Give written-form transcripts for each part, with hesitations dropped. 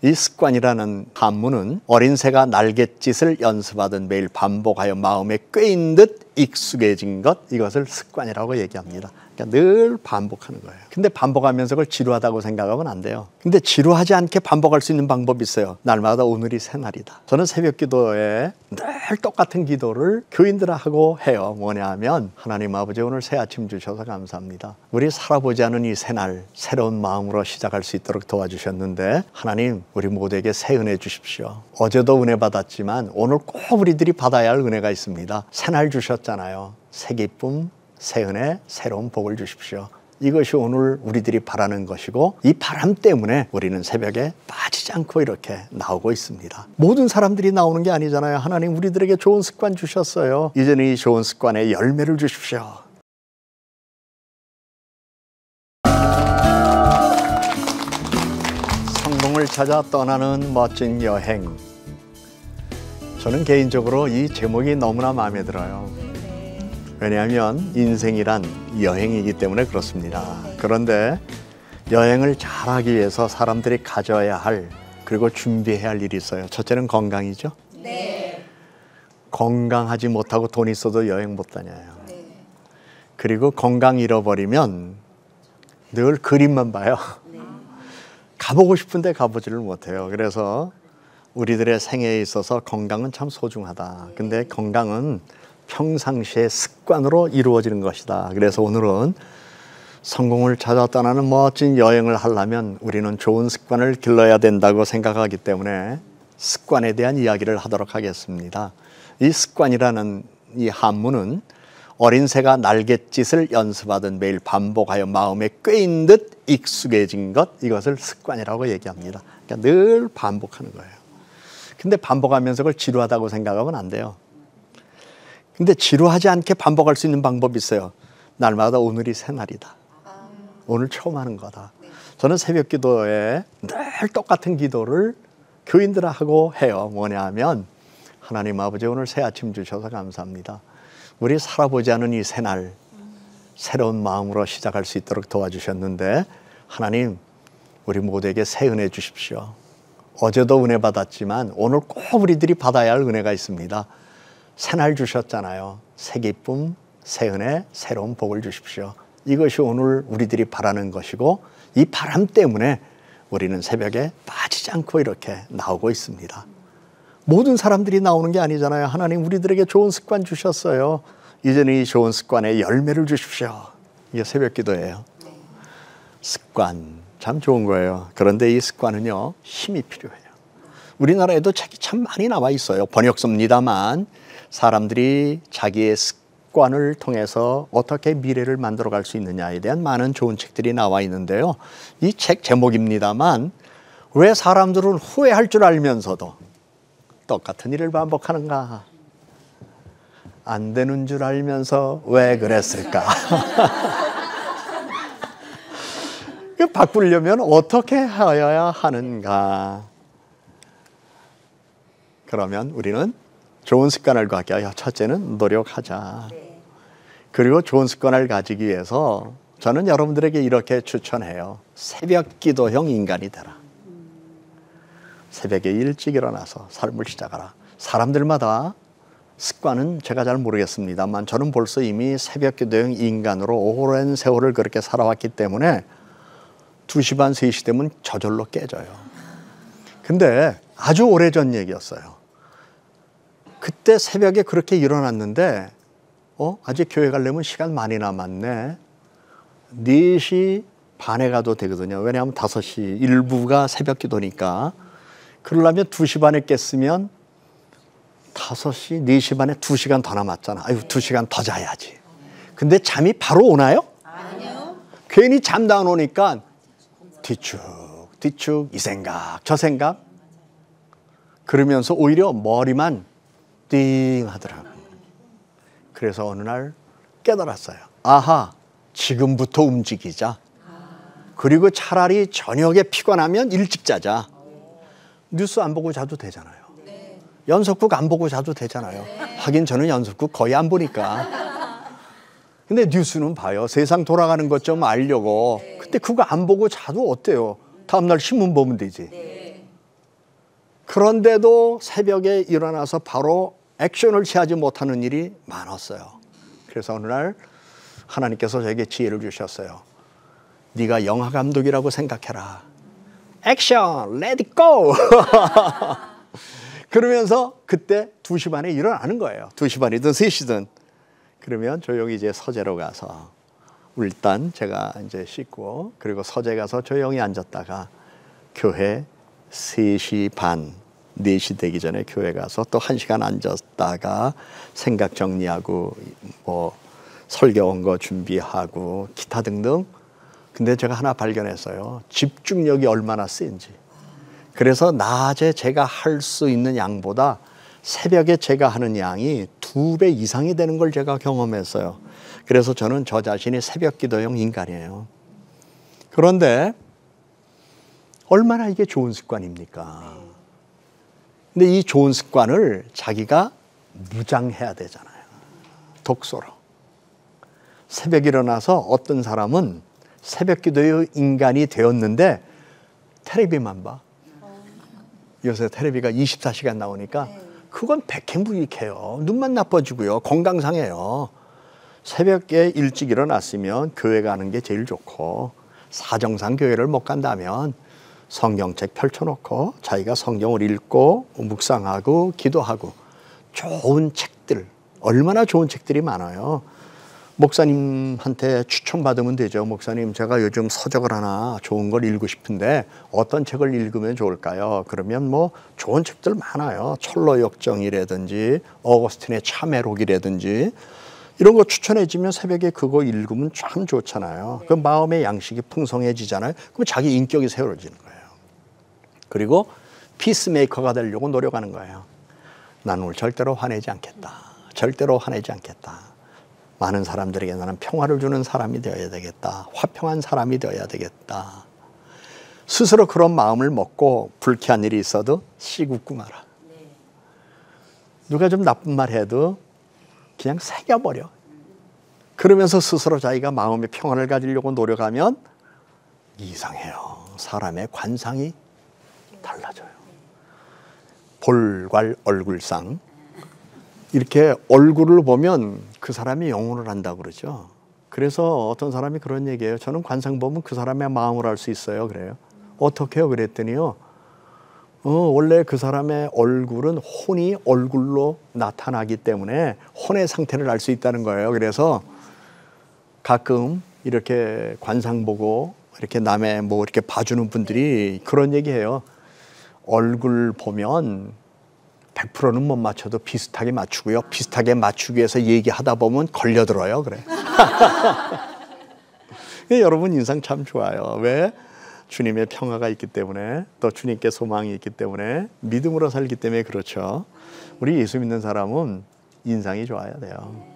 이 습관이라는 한문은 어린 새가 날갯짓을 연습하듯 매일 반복하여 마음에 꿰인 듯 익숙해진 것, 이것을 습관이라고 얘기합니다. 그러니까 늘 반복하는 거예요. 근데 반복하면서 그걸 지루하다고 생각하면 안 돼요. 근데 지루하지 않게 반복할 수 있는 방법이 있어요. 날마다 오늘이 새날이다. 저는 새벽 기도에 늘 똑같은 기도를 교인들하고 해요. 뭐냐 하면, 하나님 아버지, 오늘 새 아침 주셔서 감사합니다. 우리 살아보지 않은 이 새날 새로운 마음으로 시작할 수 있도록 도와주셨는데, 하나님 우리 모두에게 새 은혜 주십시오. 어제도 은혜 받았지만 오늘 꼭 우리들이 받아야 할 은혜가 있습니다. 새날 주셨잖아요. 새 기쁨, 새 은혜, 새로운 복을 주십시오. 이것이 오늘 우리들이 바라는 것이고, 이 바람 때문에 우리는 새벽에 빠지지 않고 이렇게 나오고 있습니다. 모든 사람들이 나오는 게 아니잖아요. 하나님 우리들에게 좋은 습관 주셨어요. 이제는 이 좋은 습관의 열매를 주십시오. 성공을 찾아 떠나는 멋진 여행. 저는 개인적으로 이 제목이 너무나 마음에 들어요. 왜냐하면 인생이란 여행이기 때문에 그렇습니다. 그런데 여행을 잘하기 위해서 사람들이 가져야 할, 그리고 준비해야 할 일이 있어요. 첫째는 건강이죠. 네. 건강하지 못하고 돈 있어도 여행 못 다녀요. 네. 그리고 건강 잃어버리면 늘 그림만 봐요. 네. 가보고 싶은데 가보지를 못해요. 그래서 우리들의 생애에 있어서 건강은 참 소중하다. 근데 건강은 평상시의 습관으로 이루어지는 것이다. 그래서 오늘은 성공을 찾아 떠나는 멋진 여행을 하려면 우리는 좋은 습관을 길러야 된다고 생각하기 때문에 습관에 대한 이야기를 하도록 하겠습니다. 이 습관이라는 이 한문은 어린 새가 날갯짓을 연습하듯 매일 반복하여 마음에 꿰인 듯 익숙해진 것, 이것을 습관이라고 얘기합니다. 그러니까 늘 반복하는 거예요. 근데 반복하면서 그걸 지루하다고 생각하면 안 돼요. 근데 지루하지 않게 반복할 수 있는 방법이 있어요. 날마다 오늘이 새날이다. 오늘 처음 하는 거다. 저는 새벽 기도에 늘 똑같은 기도를 교인들하고 해요. 뭐냐 하면, 하나님 아버지 오늘 새 아침 주셔서 감사합니다. 우리 살아보지 않은 이 새날 새로운 마음으로 시작할 수 있도록 도와주셨는데, 하나님 우리 모두에게 새 은혜 주십시오. 어제도 은혜 받았지만 오늘 꼭 우리들이 받아야 할 은혜가 있습니다. 새날 주셨잖아요. 새 기쁨, 새 은혜, 새로운 복을 주십시오. 이것이 오늘 우리들이 바라는 것이고, 이 바람 때문에 우리는 새벽에 빠지지 않고 이렇게 나오고 있습니다. 모든 사람들이 나오는 게 아니잖아요. 하나님 우리들에게 좋은 습관 주셨어요. 이제는 이 좋은 습관의 열매를 주십시오. 이게 새벽 기도예요. 습관 참 좋은 거예요. 그런데 이 습관은요, 힘이 필요해요. 우리나라에도 책이 참 많이 나와 있어요. 번역서입니다만 사람들이 자기의 습관을 통해서 어떻게 미래를 만들어갈 수 있느냐에 대한 많은 좋은 책들이 나와 있는데요. 이 책 제목입니다만, 왜 사람들은 후회할 줄 알면서도 똑같은 일을 반복하는가? 안 되는 줄 알면서 왜 그랬을까? 바꾸려면 어떻게 하여야 하는가? 그러면 우리는 좋은 습관을 갖기 위해 첫째는 노력하자. 그리고 좋은 습관을 가지기 위해서 저는 여러분들에게 이렇게 추천해요. 새벽 기도형 인간이 되라. 새벽에 일찍 일어나서 삶을 시작하라. 사람들마다 습관은 제가 잘 모르겠습니다만 저는 벌써 이미 새벽 기도형 인간으로 오랜 세월을 그렇게 살아왔기 때문에 2시 반, 3시 되면 저절로 깨져요. 근데 아주 오래전 얘기였어요. 그때 새벽에 그렇게 일어났는데 아직 교회 가려면 시간 많이 남았네. 4시 반에 가도 되거든요. 왜냐하면 5시 일부가 새벽 기도니까. 그러려면 2시 반에 깼으면 5시, 4시 반에 2시간 더 남았잖아. 아유, 2시간 더 자야지. 근데 잠이 바로 오나요? 아니요. 괜히 잠도 안 오니까 뒤축 이 생각 저 생각 그러면서 오히려 머리만 띵 하더라고요. 그래서 어느 날 깨달았어요. 아하, 지금부터 움직이자. 그리고 차라리 저녁에 피곤하면 일찍 자자. 뉴스 안 보고 자도 되잖아요. 연속극 안 보고 자도 되잖아요. 하긴 저는 연속극 거의 안 보니까. 근데 뉴스는 봐요. 세상 돌아가는 것 좀 알려고. 근데 그거 안 보고 자도 어때요? 다음날 신문 보면 되지. 그런데도 새벽에 일어나서 바로 액션을 취하지 못하는 일이 많았어요. 그래서 어느 날 하나님께서 저에게 지혜를 주셨어요. 네가 영화 감독이라고 생각해라. 액션, let it go. 그러면서 그때 2시 반에 일어나는 거예요. 2시 반이든 3시든. 그러면 조용히 이제 서재로 가서 일단 제가 이제 씻고 그리고 서재 가서 조용히 앉았다가 교회 3시 반, 4시 되기 전에 교회 가서 또 1시간 앉았다가 생각 정리하고 뭐 설교 온 거 준비하고 기타 등등. 근데 제가 하나 발견했어요. 집중력이 얼마나 센지. 그래서 낮에 제가 할 수 있는 양보다 새벽에 제가 하는 양이 2배 이상이 되는 걸 제가 경험했어요. 그래서 저는 저 자신이 새벽 기도형 인간이에요. 그런데 얼마나 이게 좋은 습관입니까? 근데 이 좋은 습관을 자기가 무장해야 되잖아요. 독서로. 새벽에 일어나서 어떤 사람은 새벽 기도의 인간이 되었는데 텔레비만 봐. 요새 텔레비가 24시간 나오니까 그건 백행무익해요. 눈만 나빠지고요. 건강 상해요. 새벽에 일찍 일어났으면 교회 가는 게 제일 좋고 사정상 교회를 못 간다면 성경책 펼쳐놓고 자기가 성경을 읽고 묵상하고 기도하고 좋은 책들, 얼마나 좋은 책들이 많아요. 목사님한테 추천받으면 되죠. 목사님, 제가 요즘 서적을 하나 좋은 걸 읽고 싶은데 어떤 책을 읽으면 좋을까요? 그러면 뭐 좋은 책들 많아요. 철로역정이라든지 어거스틴의 참회록이라든지 이런 거 추천해 주면 새벽에 그거 읽으면 참 좋잖아요. 그 마음의 양식이 풍성해지잖아요. 그럼 자기 인격이 세워지는 거예요. 그리고 피스메이커가 되려고 노력하는 거예요. 나는 오늘 절대로 화내지 않겠다. 절대로 화내지 않겠다. 많은 사람들에게 나는 평화를 주는 사람이 되어야 되겠다. 화평한 사람이 되어야 되겠다. 스스로 그런 마음을 먹고 불쾌한 일이 있어도 씩 웃고 말아. 누가 좀 나쁜 말 해도 그냥 새겨버려. 그러면서 스스로 자기가 마음의 평화를 가지려고 노력하면 이상해요. 사람의 관상이 달라져요. 볼괄 얼굴상. 이렇게 얼굴을 보면 그 사람이 영혼을 안다고 그러죠. 그래서 어떤 사람이 그런 얘기해요. 저는 관상 보면 그 사람의 마음을 알 수 있어요. 그래요. 어떻게요? 그랬더니요. 원래 그 사람의 얼굴은 혼이 얼굴로 나타나기 때문에 혼의 상태를 알 수 있다는 거예요. 그래서 가끔 이렇게 관상 보고 이렇게 남의 뭐 이렇게 봐주는 분들이 그런 얘기해요. 얼굴 보면 100%는 못 맞춰도 비슷하게 맞추고요. 비슷하게 맞추기 위해서 얘기하다 보면 걸려들어요. 그래. 여러분 인상 참 좋아요. 왜? 주님의 평화가 있기 때문에 또 주님께 소망이 있기 때문에 믿음으로 살기 때문에 그렇죠. 우리 예수 믿는 사람은 인상이 좋아야 돼요.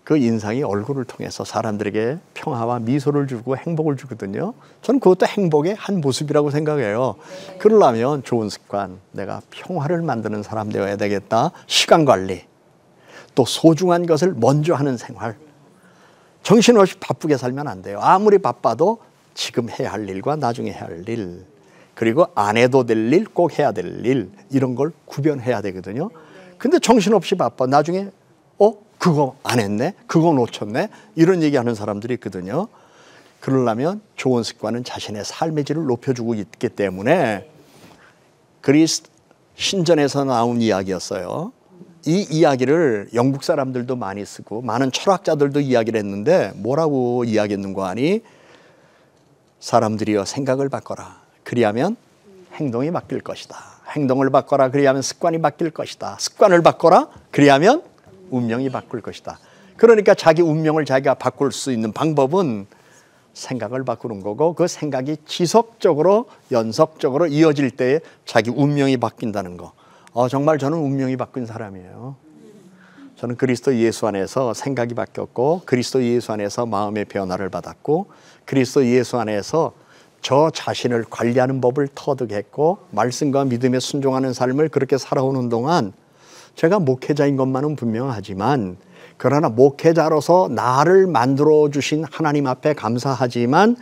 그 인상이 얼굴을 통해서 사람들에게 평화와 미소를 주고 행복을 주거든요. 저는 그것도 행복의 한 모습이라고 생각해요. 그러려면 좋은 습관, 내가 평화를 만드는 사람 되어야 되겠다. 시간 관리, 또 소중한 것을 먼저 하는 생활. 정신없이 바쁘게 살면 안 돼요. 아무리 바빠도 지금 해야 할 일과 나중에 해야 할 일, 그리고 안 해도 될 일, 꼭 해야 될 일, 이런 걸 구별해야 되거든요. 근데 정신없이 바빠. 나중에 그거 안 했네? 그거 놓쳤네? 이런 얘기하는 사람들이 있거든요. 그러려면 좋은 습관은 자신의 삶의 질을 높여주고 있기 때문에 그리스 신전에서 나온 이야기였어요. 이 이야기를 영국 사람들도 많이 쓰고 많은 철학자들도 이야기를 했는데 뭐라고 이야기했는가 하니 사람들이여 생각을 바꿔라. 그리하면 행동이 바뀔 것이다. 행동을 바꿔라. 그리하면 습관이 바뀔 것이다. 습관을 바꿔라. 그리하면 운명이 바꿀 것이다. 그러니까 자기 운명을 자기가 바꿀 수 있는 방법은 생각을 바꾸는 거고 그 생각이 지속적으로 연속적으로 이어질 때에 자기 운명이 바뀐다는 거. 정말 저는 운명이 바뀐 사람이에요. 저는 그리스도 예수 안에서 생각이 바뀌었고 그리스도 예수 안에서 마음의 변화를 받았고 그리스도 예수 안에서 저 자신을 관리하는 법을 터득했고 말씀과 믿음에 순종하는 삶을 그렇게 살아오는 동안 제가 목회자인 것만은 분명하지만 그러나 목회자로서 나를 만들어 주신 하나님 앞에 감사하지만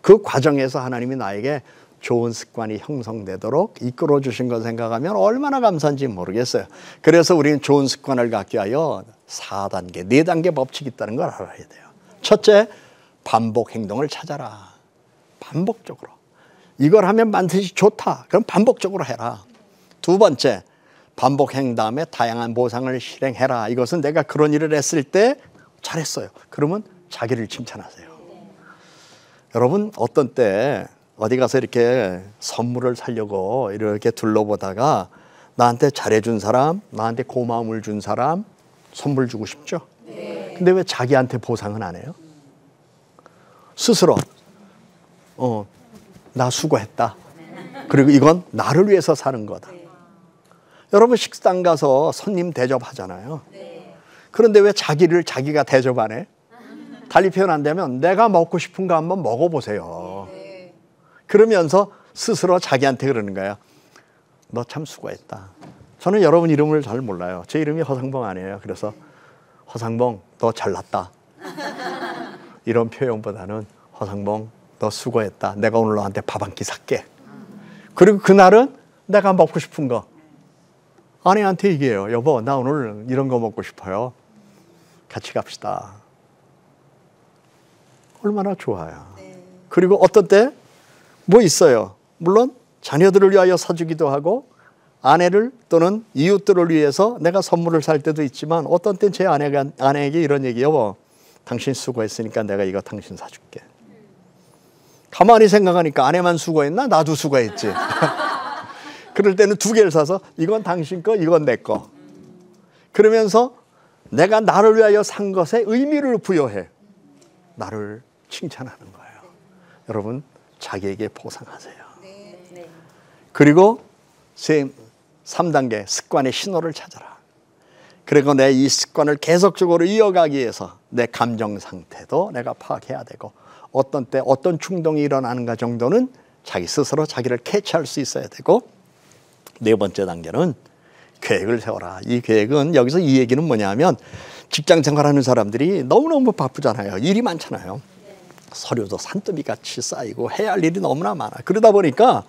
그 과정에서 하나님이 나에게 좋은 습관이 형성되도록 이끌어 주신 걸 생각하면 얼마나 감사한지 모르겠어요. 그래서 우리는 좋은 습관을 갖기 위하여 4단계, 4단계 법칙이 있다는 걸 알아야 돼요. 첫째, 반복 행동을 찾아라. 반복적으로. 이걸 하면 반드시 좋다. 그럼 반복적으로 해라. 두 번째, 반복 행동 다음에 다양한 보상을 실행해라. 이것은 내가 그런 일을 했을 때 잘했어요. 그러면 자기를 칭찬하세요. 여러분, 어떤 때 어디 가서 이렇게 선물을 사려고 이렇게 둘러보다가 나한테 잘해준 사람, 나한테 고마움을 준 사람 선물 주고 싶죠? 근데 왜 자기한테 보상은 안 해요? 스스로 나 수고했다. 그리고 이건 나를 위해서 사는 거다. 여러분, 식당 가서 손님 대접하잖아요. 그런데 왜 자기를 자기가 대접 안 해? 달리 표현 안 되면 내가 먹고 싶은 거 한번 먹어보세요. 그러면서 스스로 자기한테 그러는 거예요. 너 참 수고했다. 저는 여러분 이름을 잘 몰라요. 제 이름이 허상봉 아니에요. 그래서 허상봉 너 잘났다. 이런 표현보다는 허상봉 너 수고했다. 내가 오늘 너한테 밥 한 끼 살게. 그리고 그날은 내가 먹고 싶은 거 아내한테 얘기해요. 여보, 나 오늘 이런 거 먹고 싶어요. 같이 갑시다. 얼마나 좋아요. 그리고 어떤 때 뭐 있어요. 물론 자녀들을 위하여 사주기도 하고 아내를 또는 이웃들을 위해서 내가 선물을 살 때도 있지만 어떤 때 제 아내에게 이런 얘기, 여보, 당신 수고했으니까 내가 이거 당신 사줄게. 가만히 생각하니까 아내만 수고했나? 나도 수고했지. 그럴 때는 2개를 사서 이건 당신 거, 이건 내 거. 그러면서 내가 나를 위하여 산 것에 의미를 부여해. 나를 칭찬하는 거예요. 여러분, 자기에게 보상하세요. 그리고 3단계 습관의 신호를 찾아라. 그리고 내 이 습관을 계속적으로 이어가기 위해서 내 감정 상태도 내가 파악해야 되고 어떤 때 어떤 충동이 일어나는가 정도는 자기 스스로 자기를 캐치할 수 있어야 되고 4번째 단계는 계획을 세워라. 이 계획은 여기서 이 얘기는 뭐냐면 직장 생활하는 사람들이 너무너무 바쁘잖아요. 일이 많잖아요. 서류도 산더미같이 쌓이고 해야 할 일이 너무나 많아. 그러다 보니까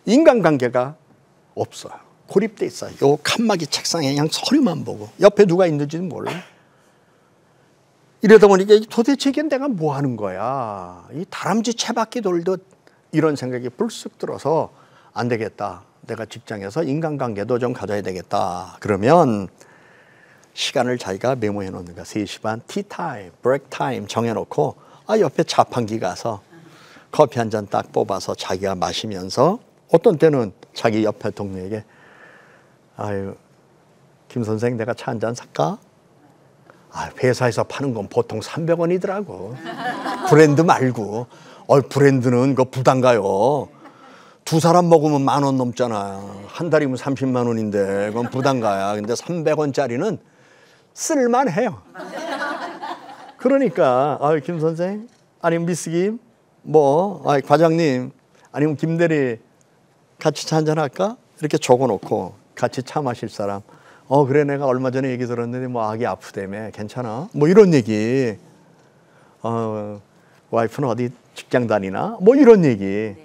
인간관계가 없어요. 고립돼 있어요. 요 칸막이 책상에 그냥 서류만 보고 옆에 누가 있는지는 몰라. 이러다 보니까 도대체 이게 내가 뭐 하는 거야. 이 다람쥐 채바퀴 돌듯 이런 생각이 불쑥 들어서 안 되겠다. 내가 직장에서 인간관계도 좀 가져야 되겠다. 그러면 시간을 자기가 메모해 놓는 거야. 3시 반 티타임, 브레이크타임 정해놓고 옆에 자판기 가서 커피 한 잔 딱 뽑아서 자기가 마시면서 어떤 때는 자기 옆에 동료에게 아유, 김 선생 내가 차 한 잔 살까? 회사에서 파는 건 보통 300원이더라고. 브랜드 말고. 브랜드는 그 부담가요. 2사람 먹으면 10,000원 넘잖아. 한 달이면 30만 원인데 그건 부담가야. 근데 300원짜리는 쓸만해요. 그러니까 김 선생, 아니면 미스 김, 과장님, 아니면 김 대리 같이 차 한잔 할까? 이렇게 적어놓고 같이 차 마실 사람. 그래 내가 얼마 전에 얘기 들었는데 아기 아프다며 괜찮아? 이런 얘기. 와이프는 어디 직장 다니나? 이런 얘기.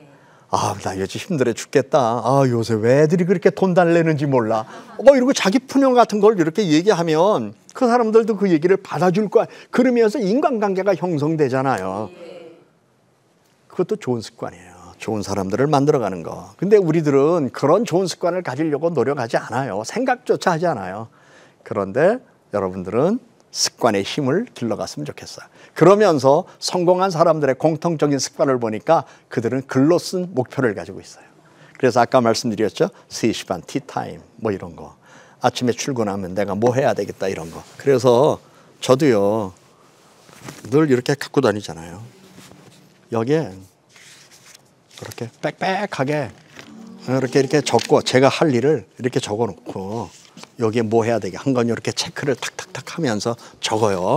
나 요즘 힘들어 죽겠다. 요새 왜 애들이 그렇게 돈 달래는지 몰라. 이러고 자기 푸념 같은 걸 이렇게 얘기하면 그 사람들도 그 얘기를 받아줄 거야. 그러면서 인간관계가 형성되잖아요. 그것도 좋은 습관이에요. 좋은 사람들을 만들어가는 거. 근데 우리들은 그런 좋은 습관을 가지려고 노력하지 않아요. 생각조차 하지 않아요. 그런데 여러분들은 습관의 힘을 길러갔으면 좋겠어요. 그러면서 성공한 사람들의 공통적인 습관을 보니까 그들은 글로 쓴 목표를 가지고 있어요. 그래서 아까 말씀드렸죠. 3시 반 티타임 이런 거. 아침에 출근하면 내가 뭐 해야 되겠다 이런 거. 그래서 저도요. 늘 이렇게 갖고 다니잖아요. 여기에 이렇게 빽빽하게 이렇게 적고 제가 할 일을 이렇게 적어놓고 여기에 뭐 해야 되게 한 건 이렇게 체크를 탁탁탁 하면서 적어요.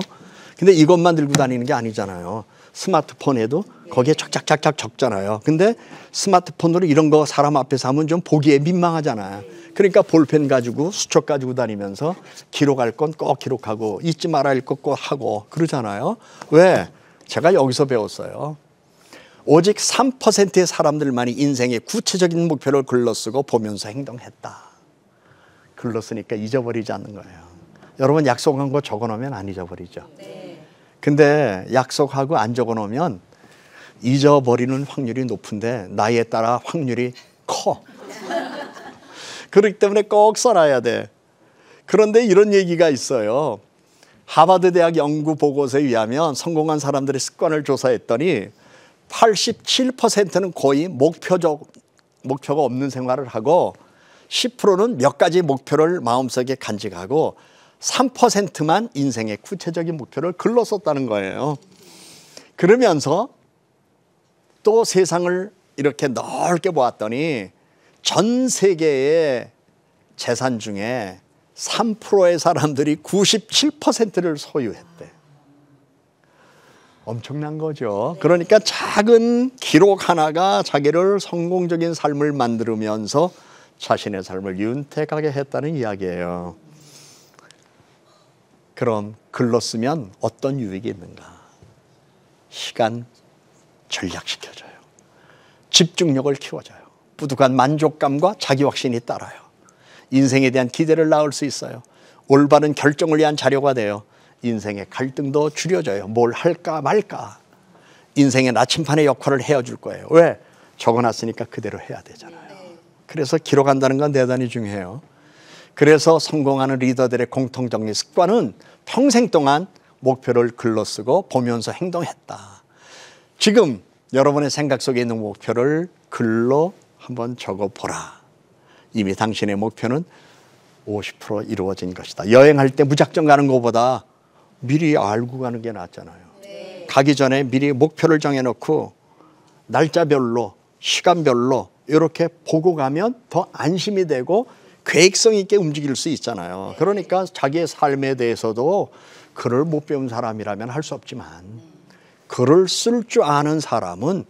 근데 이것만 들고 다니는 게 아니잖아요. 스마트폰에도 거기에 쫙쫙쫙쫙 적잖아요. 근데 스마트폰으로 이런 거 사람 앞에서 하면 좀 보기에 민망하잖아요. 그러니까 볼펜 가지고 수첩 가지고 다니면서 기록할 건 꼭 기록하고 잊지 말아야 할 것 꼭 하고 그러잖아요. 왜? 제가 여기서 배웠어요. 오직 3%의 사람들만이 인생의 구체적인 목표를 글러쓰고 보면서 행동했다. 글러쓰니까 잊어버리지 않는 거예요. 여러분 약속한 거 적어놓으면 안 잊어버리죠. 근데 약속하고 안 적어놓으면 잊어버리는 확률이 높은데 나이에 따라 확률이 커. 그렇기 때문에 꼭 써놔야 돼. 그런데 이런 얘기가 있어요. 하버드 대학 연구 보고서에 의하면 성공한 사람들의 습관을 조사했더니 87%는 거의 목표가 없는 생활을 하고 10%는 몇 가지 목표를 마음속에 간직하고 3%만 인생의 구체적인 목표를 글로 썼다는 거예요. 그러면서 또 세상을 이렇게 넓게 보았더니 전 세계의 재산 중에 3%의 사람들이 97%를 소유했대. 엄청난 거죠. 그러니까 작은 기록 하나가 자기를 성공적인 삶을 만들면서 자신의 삶을 윤택하게 했다는 이야기예요. 그럼 글로 쓰면 어떤 유익이 있는가? 시간 절약시켜줘요. 집중력을 키워줘요. 뿌듯한 만족감과 자기 확신이 따라요. 인생에 대한 기대를 낳을 수 있어요. 올바른 결정을 위한 자료가 돼요. 인생의 갈등도 줄여져요. 뭘 할까 말까. 인생의 나침판의 역할을 해줄 거예요. 왜? 적어놨으니까 그대로 해야 되잖아요. 그래서 기록한다는 건 대단히 중요해요. 그래서 성공하는 리더들의 공통적인 습관은 평생 동안 목표를 글로 쓰고 보면서 행동했다. 지금 여러분의 생각 속에 있는 목표를 글로 한번 적어보라. 이미 당신의 목표는 50% 이루어진 것이다. 여행할 때 무작정 가는 것보다 미리 알고 가는 게 낫잖아요. 가기 전에 미리 목표를 정해놓고 날짜별로 시간별로 이렇게 보고 가면 더 안심이 되고 계획성 있게 움직일 수 있잖아요. 그러니까 자기의 삶에 대해서도 글을 못 배운 사람이라면 할 수 없지만 글을 쓸 줄 아는 사람은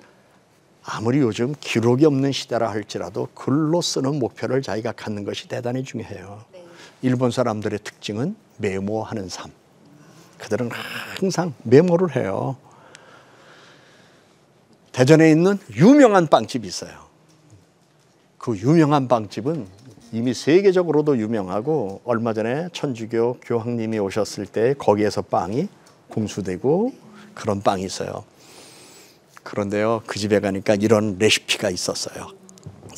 아무리 요즘 기록이 없는 시대라 할지라도 글로 쓰는 목표를 자기가 갖는 것이 대단히 중요해요. 일본 사람들의 특징은 메모하는 삶. 그들은 항상 메모를 해요. 대전에 있는 유명한 빵집이 있어요. 그 유명한 빵집은 이미 세계적으로도 유명하고 얼마 전에 천주교 교황님이 오셨을 때 거기에서 빵이 공수되고 그런 빵이 있어요. 그런데요, 그 집에 가니까 이런 레시피가 있었어요.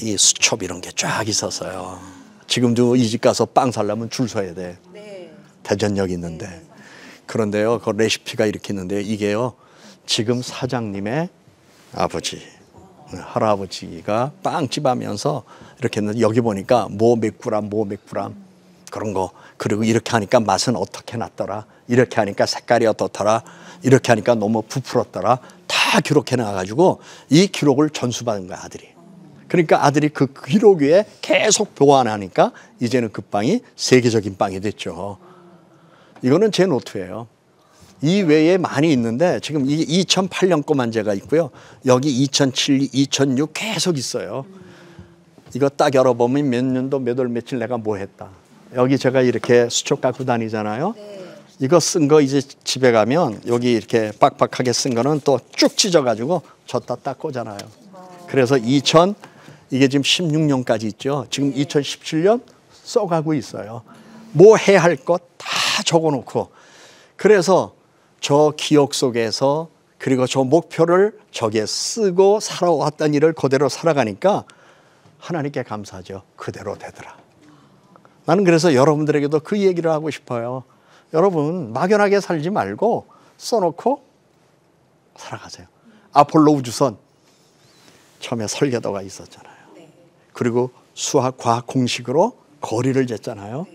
이 수첩 이런 게 쫙 있었어요. 지금도 이 집 가서 빵 살려면 줄 서야 돼. 대전역 있는데. 그런데요, 그 레시피가 이렇게 있는데 이게요, 지금 사장님의 아버지, 할아버지가 빵집 하면서 이렇게 했는데 여기 보니까 뭐 몇 그램 그런 거, 그리고 이렇게 하니까 맛은 어떻게 났더라, 이렇게 하니까 색깔이 어떻더라, 이렇게 하니까 너무 부풀었더라, 다 기록해 놔가지고 이 기록을 전수받은 거야, 아들이. 그러니까 아들이 그 기록 위에 계속 보완하니까 이제는 그 빵이 세계적인 빵이 됐죠. 이거는 제 노트예요. 이 외에 많이 있는데 지금 이게 2008년 거만 제가 있고요. 여기 2007, 2006 계속 있어요. 이거 딱 열어보면 몇 년도 몇 월 며칠 내가 뭐 했다. 여기 제가 이렇게 수첩 갖고 다니잖아요. 이거 쓴 거 이제 집에 가면 여기 이렇게 빡빡하게 쓴 거는 또 쭉 찢어가지고 줬다 딱 꽂아놔요. 그래서 이게 지금 16년까지 있죠. 지금 2017년 써가고 있어요. 뭐 해야 할 것 다 적어놓고. 그래서 저 기억 속에서 그리고 저 목표를 저기에 쓰고 살아왔던 일을 그대로 살아가니까 하나님께 감사하죠. 그대로 되더라. 나는 그래서 여러분들에게도 그 얘기를 하고 싶어요. 여러분 막연하게 살지 말고 써놓고 살아가세요. 아폴로 우주선 처음에 설계도가 있었잖아요. 그리고 수학 과학 공식으로 거리를 쟀잖아요.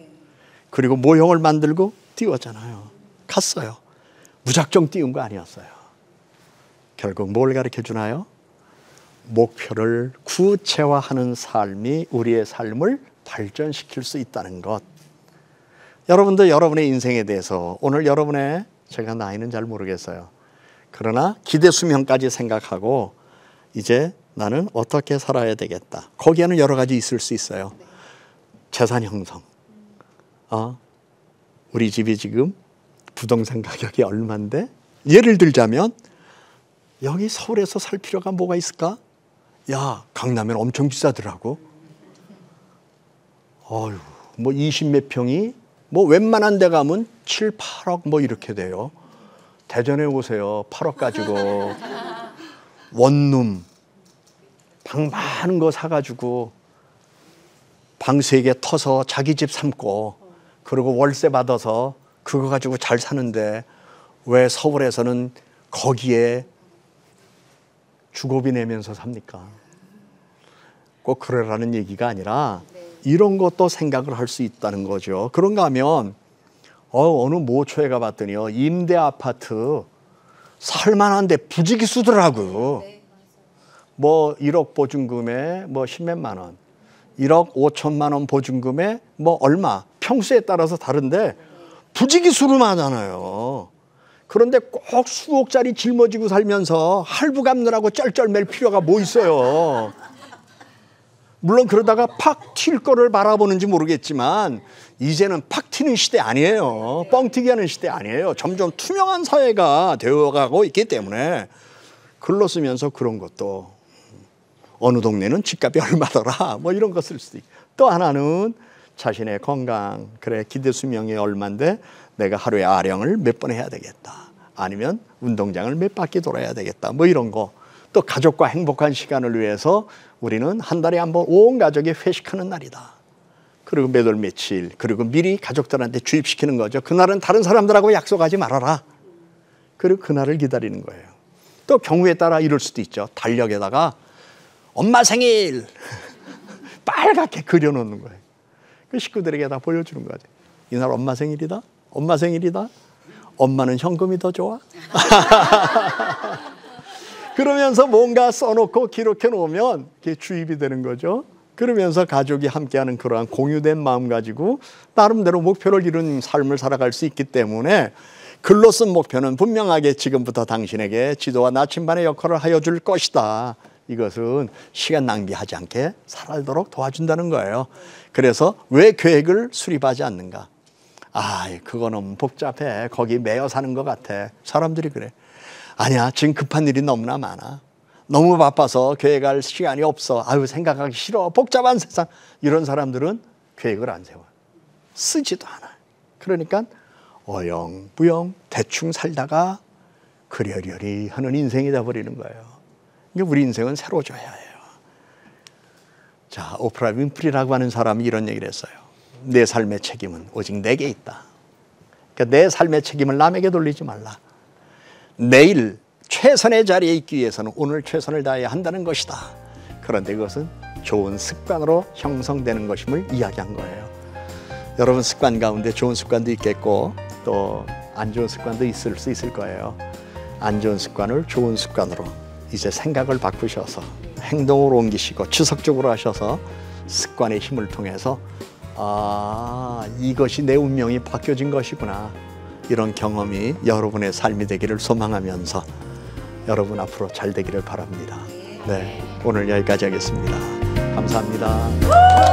그리고 모형을 만들고 띄웠잖아요. 갔어요. 무작정 띄운 거 아니었어요. 결국 뭘 가르쳐 주나요? 목표를 구체화하는 삶이 우리의 삶을 발전시킬 수 있다는 것. 여러분도 여러분의 인생에 대해서 오늘 여러분의 제가 나이는 잘 모르겠어요. 그러나 기대 수명까지 생각하고 이제 나는 어떻게 살아야 되겠다. 거기에는 여러 가지 있을 수 있어요. 재산 형성. 우리 집이 지금 부동산 가격이 얼마인데 예를 들자면 여기 서울에서 살 필요가 뭐가 있을까? 야, 강남엔 엄청 비싸더라고. 어휴, 뭐 20몇 평이 뭐 웬만한 데 가면 7, 8억 뭐 이렇게 돼요. 대전에 오세요. 8억 가지고 원룸 방 많은 거 사가지고 방 3개 터서 자기 집 삼고 그리고 월세 받아서 그거 가지고 잘 사는데 왜 서울에서는 거기에 주거비 내면서 삽니까? 꼭 그러라는 얘기가 아니라 이런 것도 생각을 할 수 있다는 거죠. 그런가 하면 어느 모초에 가봤더니요, 임대 아파트 살만한데 부지기수더라고요. 뭐 1억 보증금에 뭐 10몇만 원, 1억 5천만 원 보증금에 뭐 얼마, 평수에 따라서 다른데 부지기수로 하잖아요. 그런데 꼭 수억짜리 짊어지고 살면서 할부 갚느라고 쩔쩔맬 필요가 뭐 있어요. 물론 그러다가 팍 튈 거를 바라보는지 모르겠지만 이제는 팍 튀는 시대 아니에요. 뻥튀기 하는 시대 아니에요. 점점 투명한 사회가 되어가고 있기 때문에 글로 쓰면서 그런 것도 어느 동네는 집값이 얼마더라 뭐 이런 거 쓸 수도 있고, 또 하나는 자신의 건강, 그래 기대 수명이 얼만데 내가 하루에 아령을 몇 번 해야 되겠다, 아니면 운동장을 몇 바퀴 돌아야 되겠다 뭐 이런 거, 또 가족과 행복한 시간을 위해서 우리는 한 달에 한 번 온 가족이 회식하는 날이다. 그리고 몇 월 며칠, 그리고 미리 가족들한테 주입시키는 거죠. 그날은 다른 사람들하고 약속하지 말아라. 그리고 그날을 기다리는 거예요. 또 경우에 따라 이럴 수도 있죠. 달력에다가 엄마 생일 빨갛게 그려놓는 거예요. 그 식구들에게 다 보여주는 거죠. 이날 엄마 생일이다. 엄마 생일이다. 엄마는 현금이 더 좋아. 그러면서 뭔가 써놓고 기록해 놓으면 그게 주입이 되는 거죠. 그러면서 가족이 함께하는 그러한 공유된 마음 가지고 나름대로 목표를 이룬 삶을 살아갈 수 있기 때문에 글로 쓴 목표는 분명하게 지금부터 당신에게 지도와 나침반의 역할을 하여 줄 것이다. 이것은 시간 낭비하지 않게 살아도록 도와준다는 거예요. 그래서 왜 계획을 수립하지 않는가? 그거는 복잡해. 거기 매여 사는 것 같아. 사람들이 그래. 아니야, 지금 급한 일이 너무나 많아. 너무 바빠서 계획할 시간이 없어. 생각하기 싫어. 복잡한 세상. 이런 사람들은 계획을 안 세워요. 쓰지도 않아요. 그러니까 어영부영 대충 살다가 그려려리 하는 인생이 돼버리는 거예요. 우리 인생은 새로워져야 해요. 자, 오프라 윈프리라고 하는 사람이 이런 얘기를 했어요. 내 삶의 책임은 오직 내게 있다. 그러니까 내 삶의 책임을 남에게 돌리지 말라. 내일 최선의 자리에 있기 위해서는 오늘 최선을 다해야 한다는 것이다. 그런데 그것은 좋은 습관으로 형성되는 것임을 이야기한 거예요. 여러분 습관 가운데 좋은 습관도 있겠고 또 안 좋은 습관도 있을 수 있을 거예요. 안 좋은 습관을 좋은 습관으로 이제 생각을 바꾸셔서 행동으로 옮기시고 지속적으로 하셔서 습관의 힘을 통해서 이것이 내 운명이 바뀌어진 것이구나, 이런 경험이 여러분의 삶이 되기를 소망하면서 여러분 앞으로 잘 되기를 바랍니다. 네, 오늘 여기까지 하겠습니다. 감사합니다.